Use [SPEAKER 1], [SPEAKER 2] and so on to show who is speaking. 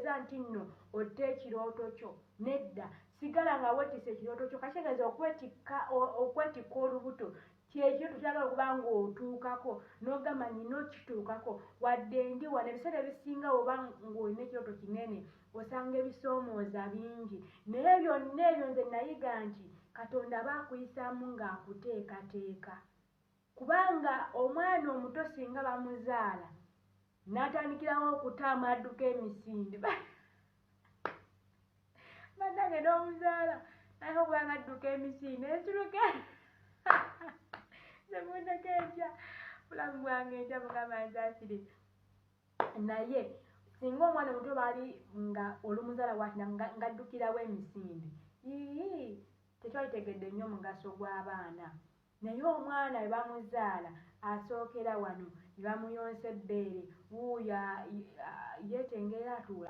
[SPEAKER 1] olowooza nti nno otte ekirooto kyo nedda sigala nga wettise ekirooto kyo kakitegeeza okwetikka olubuto kyekirooto kyagala okuba ng'otuukako n'ogamba nina okituukako wadde ndi wano ebiseera ebisinga oba ng'olina ekirooto kinene osanga ebisoomooza bingi naye byonna ebyo nze nayiga nti Katonda aba akuyisaamu ng'akuteekateeka kubanga omwana omuto singa bamuzaala n'atandikirawo okutaama adduka emisinde bannange n'omuzaala naye okubanga adduka emisinde nsuluke zemundeke entya bulamu bwange entya mukama nsaasire naye singa omwana omuto baali nga olumuzaala watina ng'addukirawo emisinde tekyalitegedde nnyo omugaso gw'abaana naye omwana we bamuzaala asookera wano ne bamuyonsa ebbeere wuuyo yeetengera atuula